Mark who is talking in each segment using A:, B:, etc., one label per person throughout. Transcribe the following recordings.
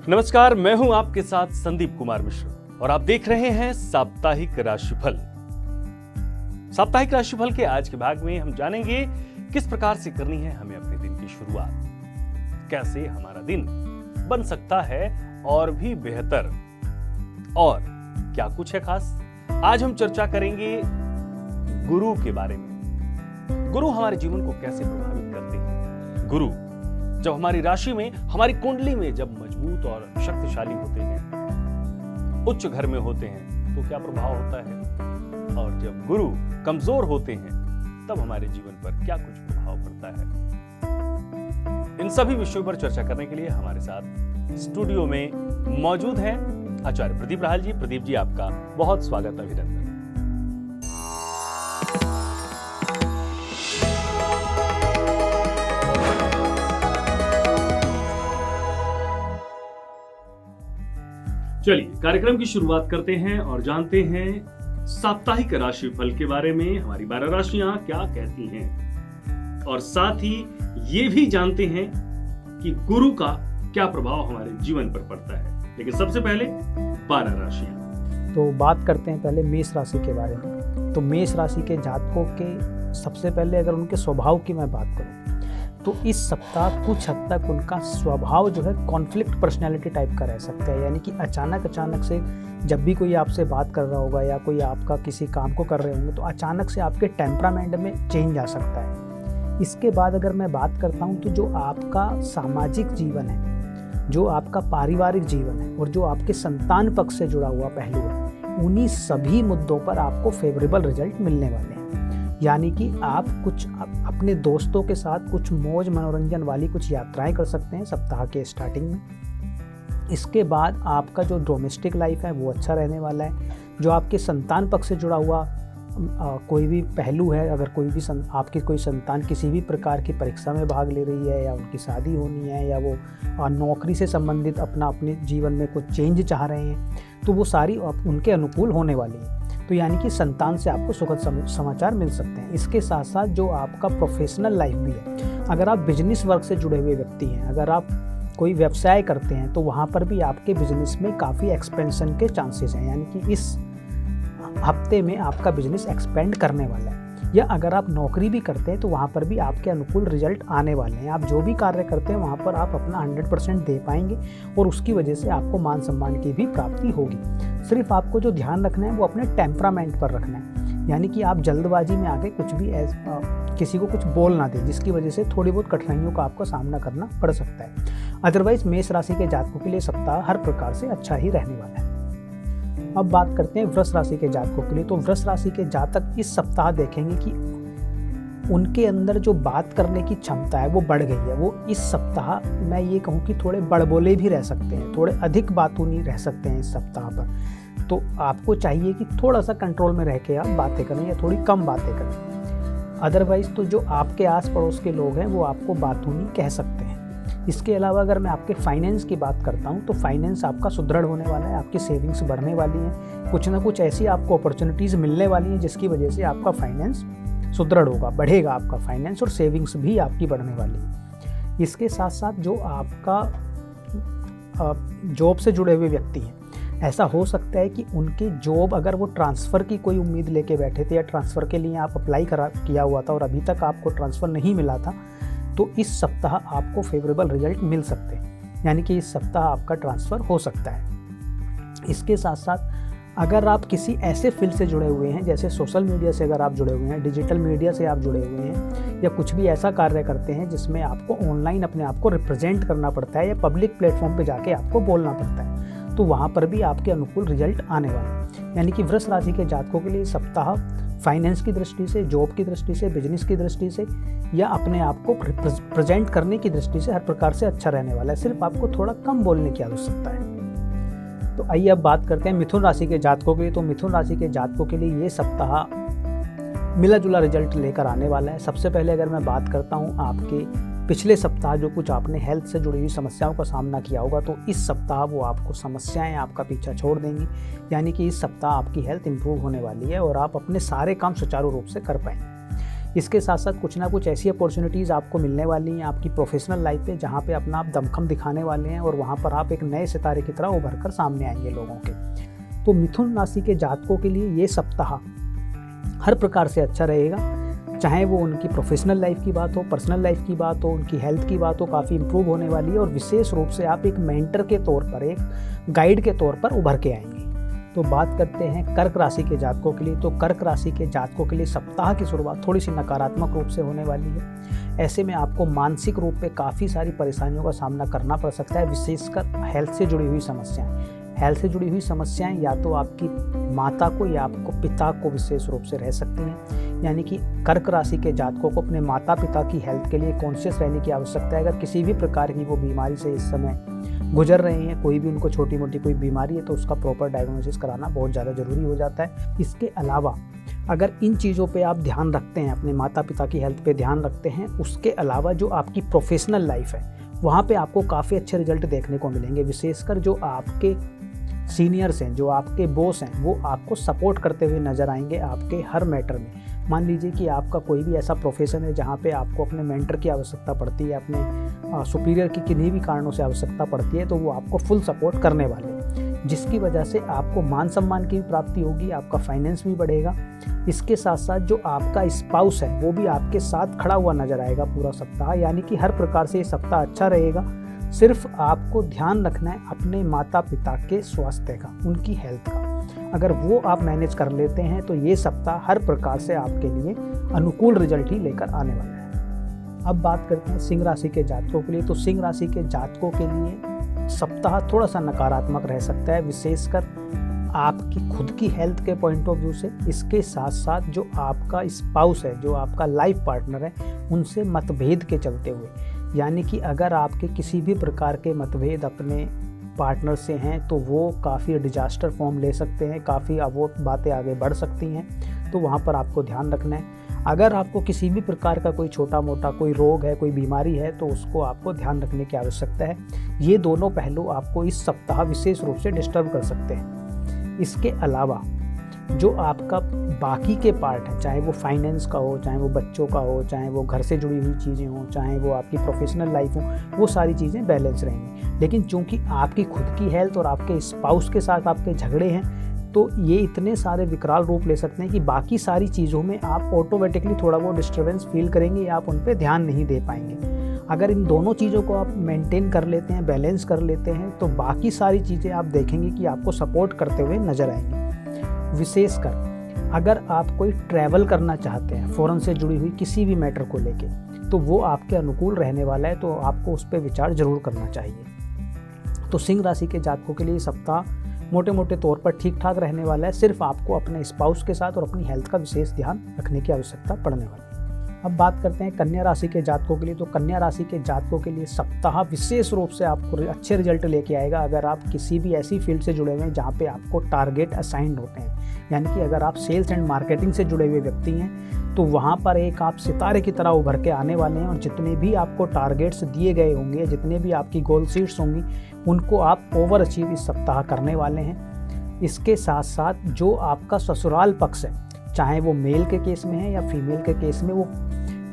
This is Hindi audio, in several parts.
A: नमस्कार, मैं हूं आपके साथ संदीप कुमार मिश्र और आप देख रहे हैं साप्ताहिक राशिफल। साप्ताहिक राशिफल के आज के भाग में हम जानेंगे किस प्रकार से करनी है हमें अपने दिन की शुरुआत, कैसे हमारा दिन बन सकता है और भी बेहतर, और क्या कुछ है खास। आज हम चर्चा करेंगे गुरु के बारे में। गुरु हमारे जीवन को कैसे प्रभावित करते हैं। गुरु जब हमारी राशि में, हमारी कुंडली में जब मजबूत और शक्तिशाली होते हैं, उच्च घर में होते हैं, तो क्या प्रभाव होता है, और जब गुरु कमजोर होते हैं तब हमारे जीवन पर क्या कुछ प्रभाव पड़ता है। इन सभी विषयों पर चर्चा करने के लिए हमारे साथ स्टूडियो में मौजूद हैं आचार्य प्रदीप राहल जी। प्रदीप जी, आपका बहुत स्वागत, अभिनंदन। चलिए कार्यक्रम की शुरुआत करते हैं और जानते हैं साप्ताहिक राशिफल के बारे में। हमारी 12 राशियां क्या कहती हैं, और साथ ही ये भी जानते हैं कि गुरु का क्या प्रभाव हमारे जीवन पर पड़ता है। लेकिन सबसे पहले 12 राशियां।
B: तो बात करते हैं पहले मेष राशि के बारे में। तो मेष राशि के जातकों के सबसे पहले अगर उनके स्वभाव की मैं बात करूं तो इस सप्ताह कुछ हद तक उनका स्वभाव जो है कॉन्फ्लिक्ट पर्सनैलिटी टाइप का रह सकता है। यानी कि अचानक से जब भी कोई आपसे बात कर रहा होगा या कोई आपका किसी काम को कर रहे होंगे तो अचानक से आपके टेम्परामेंट में चेंज आ सकता है। इसके बाद अगर मैं बात करता हूँ तो जो आपका सामाजिक जीवन है, जो आपका पारिवारिक जीवन है और जो आपके संतान पक्ष से जुड़ा हुआ पहलू है, उन्हीं सभी मुद्दों पर आपको फेवरेबल रिजल्ट मिलने वाले हैं। यानी कि आप कुछ अपने दोस्तों के साथ कुछ मौज मनोरंजन वाली कुछ यात्राएं कर सकते हैं सप्ताह के स्टार्टिंग में। इसके बाद आपका जो डोमेस्टिक लाइफ है वो अच्छा रहने वाला है। जो आपके संतान पक्ष से जुड़ा हुआ कोई भी पहलू है, अगर कोई भी आपकी कोई संतान किसी भी प्रकार की परीक्षा में भाग ले रही है, या उनकी शादी होनी है, या वो नौकरी से संबंधित अपने जीवन में कुछ चेंज चाह रहे हैं, तो वो सारी उनके अनुकूल होने वाली है। तो यानी कि संतान से आपको सुखद समाचार मिल सकते हैं। इसके साथ साथ जो आपका प्रोफेशनल लाइफ भी है, अगर आप बिजनेस वर्क से जुड़े हुए व्यक्ति हैं, अगर आप कोई व्यवसाय करते हैं, तो वहाँ पर भी आपके बिजनेस में काफ़ी एक्सपेंशन के चांसेस हैं। यानी कि इस हफ्ते में आपका बिजनेस एक्सपेंड करने वाला है। या अगर आप नौकरी भी करते हैं तो वहाँ पर भी आपके अनुकूल रिजल्ट आने वाले हैं। आप जो भी कार्य करते हैं वहाँ पर आप अपना 100% दे पाएंगे और उसकी वजह से आपको मान सम्मान की भी प्राप्ति होगी। सिर्फ आपको जो ध्यान रखना है वो अपने टेम्परामेंट पर रखना है। यानी कि आप जल्दबाजी में आके कुछ भी किसी को कुछ बोल ना दें, जिसकी वजह से थोड़ी बहुत कठिनाइयों का आपको सामना करना पड़ सकता है। अदरवाइज मेष राशि के जातकों के लिए सप्ताह हर प्रकार से अच्छा ही रहने वाला है। अब बात करते हैं वृष राशि के जातकों के लिए। तो वृष राशि के जातक इस सप्ताह देखेंगे कि उनके अंदर जो बात करने की क्षमता है वो बढ़ गई है। वो इस सप्ताह मैं ये कहूँ कि थोड़े बड़बोले भी रह सकते हैं, थोड़े अधिक बातूनी रह सकते हैं इस सप्ताह पर। तो आपको चाहिए कि थोड़ा सा कंट्रोल में रह के आप बातें करें या थोड़ी कम बातें करें। अदरवाइज तो जो आपके आस पड़ोस के लोग हैं वो आपको बातूनी कह सकते हैं। इसके अलावा अगर मैं आपके फाइनेंस की बात करता हूं तो फाइनेंस आपका सुदृढ़ होने वाला है, आपकी सेविंग्स बढ़ने वाली हैं, कुछ ना कुछ ऐसी आपको अपॉर्चुनिटीज़ मिलने वाली हैं जिसकी वजह से आपका फाइनेंस सुदृढ़ होगा, बढ़ेगा आपका फाइनेंस, और सेविंग्स भी आपकी बढ़ने वाली है। इसके साथ साथ जो आपका जॉब से जुड़े हुए व्यक्ति हैं, ऐसा हो सकता है कि उनकी जॉब, अगर वो ट्रांसफ़र की कोई उम्मीद लेके बैठे थे या ट्रांसफ़र के लिए आप अप्लाई किया हुआ था और अभी तक आपको ट्रांसफ़र नहीं मिला था, तो इस सप्ताह आपको फेवरेबल रिजल्ट मिल सकते हैं। यानी कि इस सप्ताह आपका ट्रांसफ़र हो सकता है। इसके साथ साथ अगर आप किसी ऐसे फील्ड से जुड़े हुए हैं, जैसे सोशल मीडिया से अगर आप जुड़े हुए हैं, डिजिटल मीडिया से आप जुड़े हुए हैं, या कुछ भी ऐसा कार्य करते हैं जिसमें आपको ऑनलाइन अपने आप को रिप्रेजेंट करना पड़ता है या पब्लिक प्लेटफॉर्म पे जाके आपको बोलना पड़ता है, तो वहाँ पर भी आपके अनुकूल रिजल्ट आने वाले हैं। यानी कि वृष राशि के जातकों के लिए सप्ताह फाइनेंस की दृष्टि से, जॉब की दृष्टि से, बिजनेस की दृष्टि से, या अपने आप को प्रेजेंट करने की दृष्टि से हर प्रकार से अच्छा रहने वाला है। सिर्फ आपको थोड़ा कम बोलने की आवश्यकता है। तो आइए अब बात करते हैं मिथुन राशि के जातकों के लिए। तो मिथुन राशि के जातकों के लिए ये सप्ताह मिला जुला रिजल्ट लेकर आने वाला है। सबसे पहले अगर मैं बात करता हूँ आपके पिछले सप्ताह जो कुछ आपने हेल्थ से जुड़ी हुई समस्याओं का सामना किया होगा, तो इस सप्ताह वो आपको समस्याएं आपका पीछा छोड़ देंगी। यानी कि इस सप्ताह आपकी हेल्थ इंप्रूव होने वाली है और आप अपने सारे काम सुचारू रूप से कर पाएंगे। इसके साथ साथ कुछ ना कुछ ऐसी अपॉर्चुनिटीज़ आपको मिलने वाली हैं आपकी प्रोफेशनल लाइफ पे, जहाँ पे अपना आप दमखम दिखाने वाले हैं और वहाँ पर आप एक नए सितारे की तरह उभर कर सामने आएंगे लोगों के। तो मिथुन राशि के जातकों के लिए ये सप्ताह हर प्रकार से अच्छा रहेगा, चाहे वो उनकी प्रोफेशनल लाइफ की बात हो, पर्सनल लाइफ की बात हो, उनकी हेल्थ की बात हो, काफ़ी इंप्रूव होने वाली है और विशेष रूप से आप एक मेंटर के तौर पर, एक गाइड के तौर पर उभर के आएंगे। तो बात करते हैं कर्क राशि के जातकों के लिए। तो कर्क राशि के जातकों के लिए सप्ताह की शुरुआत थोड़ी सी नकारात्मक रूप से होने वाली है। ऐसे में आपको मानसिक रूप पे काफ़ी सारी परेशानियों का सामना करना पड़ सकता है, विशेषकर हेल्थ से जुड़ी हुई समस्याएं। हेल्थ से जुड़ी हुई समस्याएं या तो आपकी माता को या आपको पिता को विशेष रूप से रह सकती हैं, यानी कि कर्क राशि के जातकों को अपने माता पिता की हेल्थ के लिए कॉन्शियस रहने की आवश्यकता है। अगर किसी भी प्रकार की वो बीमारी से इस समय गुजर रहे हैं, कोई भी उनको छोटी मोटी कोई बीमारी है, तो उसका प्रॉपर डायग्नोसिस कराना बहुत ज़्यादा ज़रूरी हो जाता है। इसके अलावा अगर इन चीज़ों पे आप ध्यान रखते हैं, अपने माता पिता की हेल्थ पे ध्यान रखते हैं, उसके अलावा जो आपकी प्रोफेशनल लाइफ है वहाँ पे आपको काफ़ी अच्छे रिजल्ट देखने को मिलेंगे। विशेषकर जो आपके सीनियर्स हैं, जो आपके बॉस हैं, वो आपको सपोर्ट करते हुए नज़र आएंगे आपके हर मैटर में। मान लीजिए कि आपका कोई भी ऐसा प्रोफेशन है जहाँ पे आपको अपने मेंटर की आवश्यकता पड़ती है, अपने सुपीरियर की किन्हीं भी कारणों से आवश्यकता पड़ती है, तो वो आपको फुल सपोर्ट करने वाले हैं, जिसकी वजह से आपको मान सम्मान की भी प्राप्ति होगी, आपका फाइनेंस भी बढ़ेगा। इसके साथ साथ जो आपका स्पाउस है वो भी आपके साथ खड़ा हुआ नजर आएगा पूरा सप्ताह, यानी कि हर प्रकार से ये सप्ताह अच्छा रहेगा। सिर्फ आपको ध्यान रखना है अपने माता पिता के स्वास्थ्य का, उनकी हेल्थ का। अगर वो आप मैनेज कर लेते हैं तो ये सप्ताह हर प्रकार से आपके लिए अनुकूल रिजल्ट ही लेकर आने वाला है। अब बात करते हैं सिंह राशि के जातकों के लिए। तो सिंह राशि के जातकों के लिए सप्ताह थोड़ा सा नकारात्मक रह सकता है, विशेषकर आपकी खुद की हेल्थ के पॉइंट ऑफ व्यू से। इसके साथ साथ जो आपका स्पाउस है, जो आपका लाइफ पार्टनर है, उनसे मतभेद के चलते हुए, यानी कि अगर आपके किसी भी प्रकार के मतभेद अपने पार्टनर से हैं तो वो काफ़ी डिजास्टर फॉर्म ले सकते हैं, काफ़ी वो बातें आगे बढ़ सकती हैं, तो वहाँ पर आपको ध्यान रखना है। अगर आपको किसी भी प्रकार का कोई छोटा मोटा कोई रोग है, कोई बीमारी है, तो उसको आपको ध्यान रखने की आवश्यकता है। ये दोनों पहलू आपको इस सप्ताह विशेष रूप से डिस्टर्ब कर सकते हैं। इसके अलावा जो आपका बाकी के पार्ट है, चाहे वो फाइनेंस का हो, चाहे वो बच्चों का हो, चाहे वो घर से जुड़ी हुई चीज़ें हों, चाहे वो आपकी प्रोफेशनल लाइफ हो, वो सारी चीज़ें बैलेंस रहेंगी। लेकिन चूंकि आपकी खुद की हेल्थ और आपके स्पाउस के साथ आपके झगड़े हैं, तो ये इतने सारे विकराल रूप ले सकते हैं कि बाकी सारी चीज़ों में आप ऑटोमेटिकली थोड़ा वो डिस्टर्बेंस फील करेंगे या आप उन पर ध्यान नहीं दे पाएंगे। अगर इन दोनों चीज़ों को आप मेंटेन कर लेते हैं, बैलेंस कर लेते हैं, तो बाकी सारी चीज़ें आप देखेंगे कि आपको सपोर्ट करते हुए नजर आएंगी। विशेषकर अगर आप कोई ट्रैवल करना चाहते हैं फॉरेन से जुड़ी हुई किसी भी मैटर को लेके, तो वो आपके अनुकूल रहने वाला है, तो आपको उस पर विचार जरूर करना चाहिए। तो सिंह राशि के जातकों के लिए सप्ताह मोटे मोटे तौर पर ठीक ठाक रहने वाला है। सिर्फ आपको अपने स्पाउस के साथ और अपनी हेल्थ का विशेष ध्यान रखने की आवश्यकता पड़ने वाली है। अब बात करते हैं कन्या राशि के जातकों के लिए। तो कन्या राशि के जातकों के लिए सप्ताह विशेष रूप से आपको अच्छे रिजल्ट लेके आएगा अगर आप किसी भी ऐसी फील्ड से जुड़े हुए हैं जहाँ पे आपको टारगेट असाइंड होते हैं। यानी कि अगर आप सेल्स एंड मार्केटिंग से जुड़े हुए व्यक्ति हैं तो वहाँ पर एक आप सितारे की तरह उभर के आने वाले हैं और जितने भी आपको टारगेट्स दिए गए होंगे, जितने भी आपकी गोल शीट्स होंगी, उनको आप ओवर अचीव इस सप्ताह करने वाले हैं। इसके साथ साथ जो आपका ससुराल पक्ष है, चाहे वो मेल के केस में है या फीमेल के केस में, वो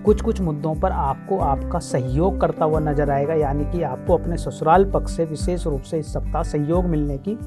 B: कुछ मुद्दों पर आपको आपका सहयोग करता हुआ नजर आएगा। यानी कि आपको अपने ससुराल पक्ष से विशेष रूप से इस सप्ताह सहयोग मिलने की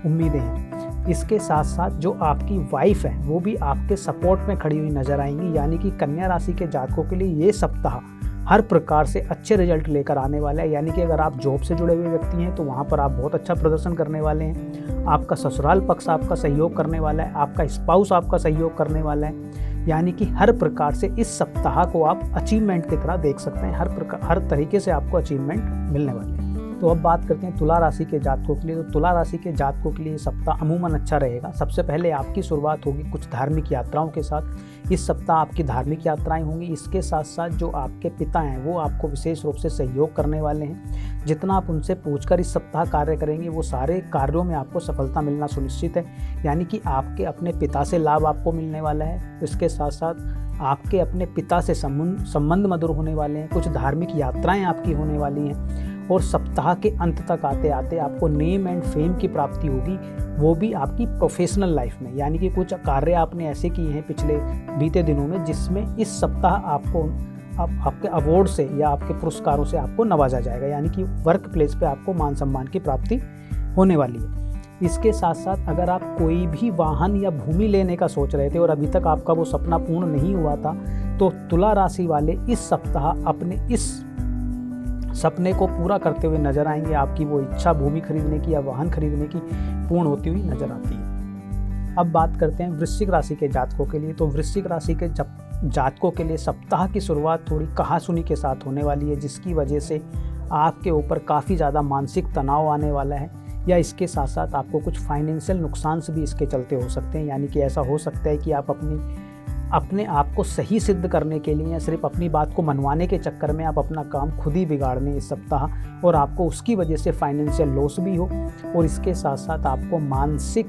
B: उम्मीदें हैं। इसके साथ साथ जो आपकी वाइफ है वो भी आपके सपोर्ट में खड़ी हुई नजर आएंगी। यानी कि कन्या राशि के जातकों के लिए ये सप्ताह हर प्रकार से अच्छे रिजल्ट लेकर आने वाला है। यानी कि अगर आप जॉब से जुड़े हुए व्यक्ति हैं तो वहाँ पर आप बहुत अच्छा प्रदर्शन करने वाले हैं। आपका ससुराल पक्ष आपका सहयोग करने वाला है, आपका स्पाउस आपका सहयोग करने वाला है। यानी कि हर प्रकार से इस सप्ताह को आप अचीवमेंट की तरह देख सकते हैं। हर तरीके से आपको अचीवमेंट मिलने वाले हैं। तो अब बात करते हैं तुला राशि के जातकों के लिए। तो तुला राशि के जातकों के लिए सप्ताह अमूमन अच्छा रहेगा। सबसे पहले आपकी शुरुआत होगी कुछ धार्मिक यात्राओं के साथ। इस सप्ताह आपकी धार्मिक यात्राएं होंगी। इसके साथ साथ जो आपके पिता हैं वो आपको विशेष रूप से सहयोग करने वाले हैं। जितना आप उनसे पूछकर इस सप्ताह कार्य करेंगे वो सारे कार्यों में आपको सफलता मिलना सुनिश्चित है। यानी कि आपके अपने पिता से लाभ आपको मिलने वाला है। इसके साथ साथ आपके अपने पिता से संबंध मधुर होने वाले हैं। कुछ धार्मिक यात्राएं आपकी होने वाली हैं और सप्ताह के अंत तक आते आते आपको नेम एंड फेम की प्राप्ति होगी, वो भी आपकी प्रोफेशनल लाइफ में। यानी कि कुछ कार्य आपने ऐसे किए हैं पिछले बीते दिनों में जिसमें इस सप्ताह आपके अवार्ड से या आपके पुरस्कारों से आपको नवाजा जाएगा, यानी कि वर्क प्लेस पे आपको मान सम्मान की प्राप्ति होने वाली है। इसके साथ साथ अगर आप कोई भी वाहन या भूमि लेने का सोच रहे थे और अभी तक आपका वो सपना पूर्ण नहीं हुआ था, तो तुला राशि वाले इस सप्ताह अपने इस सपने को पूरा करते हुए नजर आएंगे। आपकी वो इच्छा भूमि खरीदने की या वाहन खरीदने की पूर्ण होती हुई नजर आती है। अब बात करते हैं वृश्चिक राशि के जातकों के लिए। तो वृश्चिक राशि के जातकों के लिए सप्ताह की शुरुआत थोड़ी कहासुनी के साथ होने वाली है, जिसकी वजह से आपके ऊपर काफ़ी ज़्यादा मानसिक तनाव आने वाला है, या इसके साथ साथ आपको कुछ फाइनेंशियल नुकसान भी इसके चलते हो सकते हैं। यानी कि ऐसा हो सकता है कि आप अपने आप को सही सिद्ध करने के लिए या सिर्फ अपनी बात को मनवाने के चक्कर में आप अपना काम खुद ही बिगाड़ लें इस सप्ताह, और आपको उसकी वजह से फाइनेंशियल लॉस भी हो, और इसके साथ साथ आपको मानसिक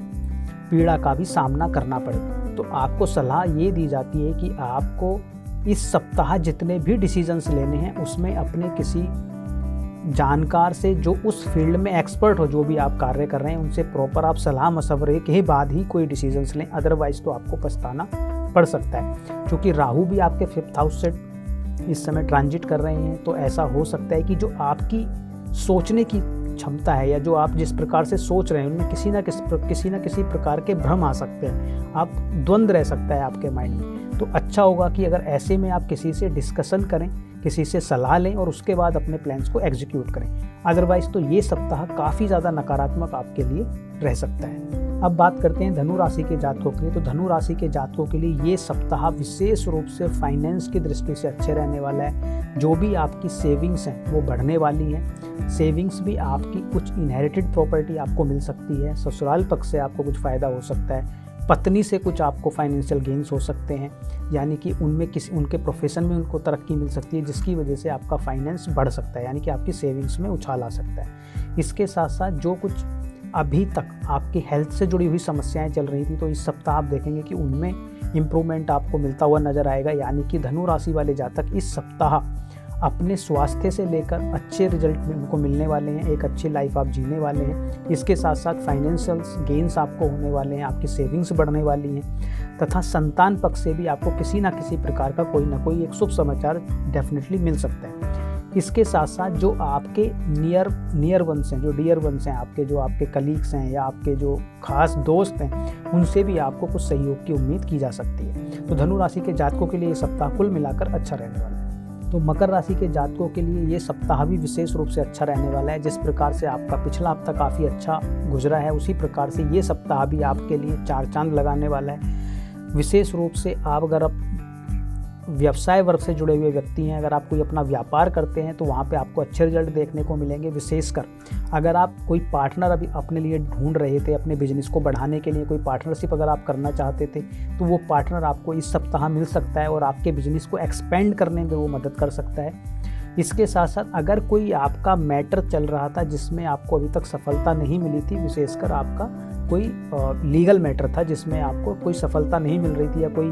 B: पीड़ा का भी सामना करना पड़े। तो आपको सलाह ये दी जाती है कि आपको इस सप्ताह जितने भी डिसीजंस लेने हैं उसमें अपने किसी जानकार से जो उस फील्ड में एक्सपर्ट हो, जो भी आप कार्य कर रहे हैं, उनसे प्रॉपर आप सलाह मशवरे के बाद ही कोई डिसीजंस लें, अदरवाइज तो आपको पछताना पड़ सकता है। क्योंकि राहु भी आपके 5th हाउस से इस समय ट्रांजिट कर रहे हैं, तो ऐसा हो सकता है कि जो आपकी सोचने की क्षमता है या जो आप जिस प्रकार से सोच रहे हैं उनमें किसी ना किसी प्रकार के भ्रम आ सकते हैं, आप द्वंद्व रह सकता है आपके माइंड में। तो अच्छा होगा कि अगर ऐसे में आप किसी से डिस्कशन करें, किसी से सलाह लें और उसके बाद अपने प्लान्स को एग्जीक्यूट करें। अदरवाइज तो ये सप्ताह काफ़ी ज़्यादा नकारात्मक आपके लिए रह सकता है। अब बात करते हैं धनु राशि के जातकों के लिए। तो धनु राशि के जातकों के लिए ये सप्ताह विशेष रूप से फाइनेंस की दृष्टि से अच्छे रहने वाला है। जो भी आपकी सेविंग्स हैं वो बढ़ने वाली हैं। सेविंग्स भी आपकी कुछ इनहेरिटेड प्रॉपर्टी आपको मिल सकती है, ससुराल पक्ष से आपको कुछ फ़ायदा हो सकता है, पत्नी से कुछ आपको फाइनेंशियल गेन्स हो सकते हैं, यानी कि उनके प्रोफेशन में उनको तरक्की मिल सकती है, जिसकी वजह से आपका फाइनेंस बढ़ सकता है, यानी कि आपकी सेविंग्स में उछाल आ सकता है। इसके साथ साथ जो कुछ अभी तक आपकी हेल्थ से जुड़ी हुई समस्याएं चल रही थी, तो इस सप्ताह आप देखेंगे कि उनमें इम्प्रूवमेंट आपको मिलता हुआ नजर आएगा। यानी कि धनु राशि वाले जातक इस सप्ताह अपने स्वास्थ्य से लेकर अच्छे रिजल्ट उनको मिलने वाले हैं, एक अच्छी लाइफ आप जीने वाले हैं। इसके साथ साथ फाइनेंशियल गेन्स आपको होने वाले हैं, आपकी सेविंग्स बढ़ने वाली हैं, तथा संतान पक्ष से भी आपको किसी ना किसी प्रकार का कोई ना कोई एक शुभ समाचार डेफिनेटली मिल सकता है। इसके साथ साथ जो आपके नियर वंस हैं, जो डियर वंस हैं, आपके जो आपके कलीग्स हैं या आपके जो खास दोस्त हैं, उनसे भी आपको कुछ सहयोग की उम्मीद की जा सकती है। तो धनु राशि के जातकों के लिए ये सप्ताह कुल मिलाकर अच्छा रहने वाला है। तो मकर राशि के जातकों के लिए ये सप्ताह भी विशेष रूप से अच्छा रहने वाला है। जिस प्रकार से आपका पिछला हफ्ता काफ़ी अच्छा गुजरा है, उसी प्रकार से ये सप्ताह भी आपके लिए 4 चांद लगाने वाला है। विशेष रूप से आप अगर व्यवसाय वर्ग से जुड़े हुए व्यक्ति हैं, अगर आप कोई अपना व्यापार करते हैं, तो वहाँ पे आपको अच्छे रिजल्ट देखने को मिलेंगे। विशेषकर अगर आप कोई पार्टनर अभी अपने लिए ढूंढ रहे थे, अपने बिजनेस को बढ़ाने के लिए कोई पार्टनरशिप अगर आप करना चाहते थे, तो वो पार्टनर आपको इस सप्ताह मिल सकता है और आपके बिजनेस को एक्सपेंड करने में वो मदद कर सकता है। इसके साथ साथ अगर कोई आपका मैटर चल रहा था जिसमें आपको अभी तक सफलता नहीं मिली थी, विशेषकर आपका कोई लीगल मैटर था जिसमें आपको कोई सफलता नहीं मिल रही थी या कोई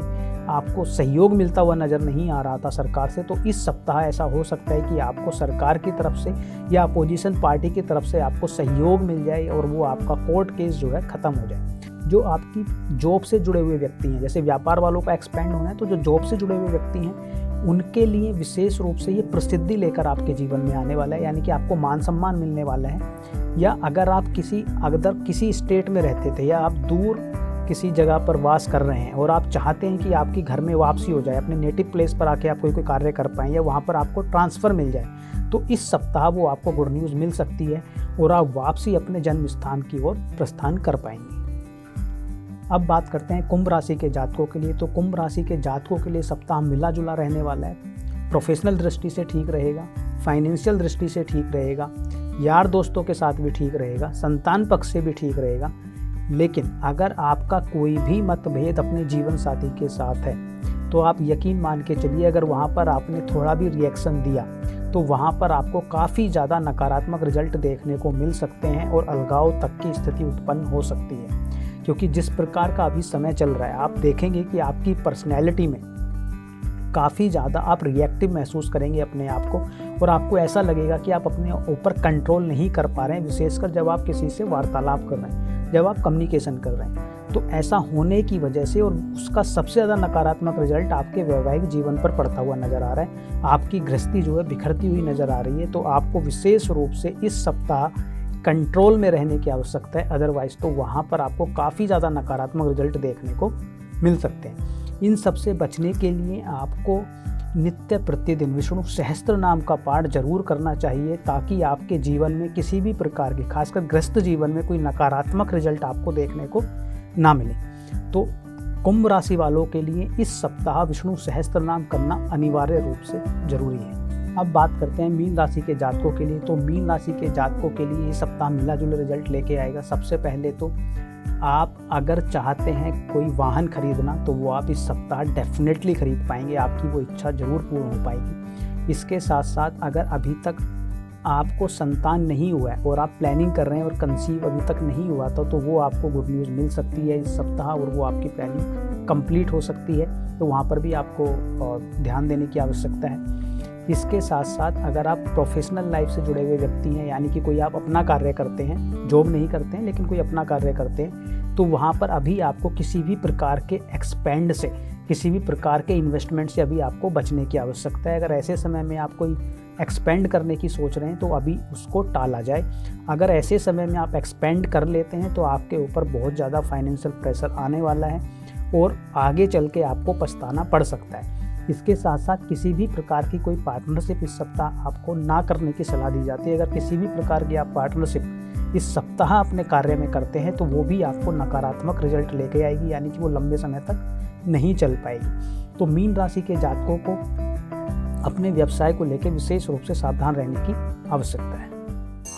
B: आपको सहयोग मिलता हुआ नज़र नहीं आ रहा था सरकार से, तो इस सप्ताह ऐसा हो सकता है कि आपको सरकार की तरफ से या अपोजिशन पार्टी की तरफ से आपको सहयोग मिल जाए और वो आपका कोर्ट केस जो है ख़त्म हो जाए। जो आपकी जॉब से जुड़े हुए व्यक्ति हैं, जैसे व्यापार वालों का एक्सपेंड होना है, तो जो जॉब से जुड़े हुए व्यक्ति हैं उनके लिए विशेष रूप से ये प्रसिद्धि लेकर आपके जीवन में आने वाला है, यानी कि आपको मान सम्मान मिलने वाला है। या अगर आप किसी स्टेट में रहते थे या आप दूर किसी जगह पर वास कर रहे हैं और आप चाहते हैं कि आपकी घर में वापसी हो जाए, अपने नेटिव प्लेस पर आके आप कोई कार्य कर पाएँ या वहाँ पर आपको ट्रांसफ़र मिल जाए, तो इस सप्ताह वो आपको गुड न्यूज़ मिल सकती है और आप वापसी अपने जन्म स्थान की ओर प्रस्थान कर पाएंगे। अब बात करते हैं कुंभ राशि के जातकों के लिए। तो कुंभ राशि के जातकों के लिए सप्ताह मिला जुला रहने वाला है। प्रोफेशनल दृष्टि से ठीक रहेगा, फाइनेंशियल दृष्टि से ठीक रहेगा, यार दोस्तों के साथ भी ठीक रहेगा, संतान पक्ष से भी ठीक रहेगा। लेकिन अगर आपका कोई भी मतभेद अपने जीवन साथी के साथ है, तो आप यकीन मान के चलिए अगर वहाँ पर आपने थोड़ा भी रिएक्शन दिया तो वहाँ पर आपको काफ़ी ज़्यादा नकारात्मक रिजल्ट देखने को मिल सकते हैं और अलगाव तक की स्थिति उत्पन्न हो सकती है। क्योंकि जिस प्रकार का अभी समय चल रहा है, आप देखेंगे कि आपकी पर्सनैलिटी में काफ़ी ज़्यादा आप रिएक्टिव महसूस करेंगे अपने आप को और आपको ऐसा लगेगा कि आप अपने ऊपर कंट्रोल नहीं कर पा रहे हैं, विशेषकर जब आप किसी से वार्तालाप कर रहे हैं, जब आप कम्युनिकेशन कर रहे हैं। तो ऐसा होने की वजह से, और उसका सबसे ज़्यादा नकारात्मक रिजल्ट आपके वैवाहिक जीवन पर पड़ता हुआ नज़र आ रहा है। आपकी गृहस्थी जो है बिखरती हुई नज़र आ रही है। तो आपको विशेष रूप से इस सप्ताह कंट्रोल में रहने की आवश्यकता है, अदरवाइज़ तो वहाँ पर आपको काफ़ी ज़्यादा नकारात्मक रिजल्ट देखने को मिल सकते हैं। इन सब से बचने के लिए आपको नित्य प्रतिदिन विष्णु सहस्त्र नाम का पाठ जरूर करना चाहिए, ताकि आपके जीवन में किसी भी प्रकार की, खासकर गृहस्थ जीवन में, कोई नकारात्मक रिजल्ट आपको देखने को ना मिले। तो कुंभ राशि वालों के लिए इस सप्ताह विष्णु सहस्त्र नाम करना अनिवार्य रूप से जरूरी है। अब बात करते हैं मीन राशि के जातकों के लिए। तो मीन राशि के जातकों के लिए ये सप्ताह मिला जुला रिजल्ट लेके आएगा। सबसे पहले तो आप अगर चाहते हैं कोई वाहन खरीदना, तो वो आप इस सप्ताह डेफिनेटली खरीद पाएंगे, आपकी वो इच्छा जरूर पूर्ण हो पाएगी। इसके साथ साथ अगर अभी तक आपको संतान नहीं हुआ है और आप प्लानिंग कर रहे हैं और कंसीव अभी तक नहीं हुआ था, तो वो आपको गुड न्यूज़ मिल सकती है इस सप्ताह, और वो आपकी प्लानिंग कंप्लीट हो सकती है। तो वहाँ पर भी आपको ध्यान देने की आवश्यकता है। इसके साथ साथ अगर आप प्रोफेशनल लाइफ से जुड़े हुए व्यक्ति हैं, यानी कि कोई आप अपना कार्य करते हैं, जॉब नहीं करते हैं लेकिन कोई अपना कार्य करते हैं, तो वहाँ पर अभी आपको किसी भी प्रकार के एक्सपेंड से, किसी भी प्रकार के इन्वेस्टमेंट से अभी आपको बचने की आवश्यकता है। अगर ऐसे समय में आप कोई एक्सपेंड करने की सोच रहे हैं तो अभी उसको टाला जाए। अगर ऐसे समय में आप एक्सपेंड कर लेते हैं तो आपके ऊपर बहुत ज़्यादा फाइनेंशियल प्रेशर आने वाला है और आगे चल के आपको पछताना पड़ सकता है। इसके साथ साथ किसी भी प्रकार की कोई पार्टनरशिप इस सप्ताह आपको ना करने की सलाह दी जाती है। अगर किसी भी प्रकार की आप पार्टनरशिप इस सप्ताह अपने कार्य में करते हैं तो वो भी आपको नकारात्मक रिजल्ट लेके आएगी, यानी कि वो लंबे समय तक नहीं चल पाएगी। तो मीन राशि के जातकों को अपने व्यवसाय को लेकर विशेष रूप से सावधान रहने की आवश्यकता है।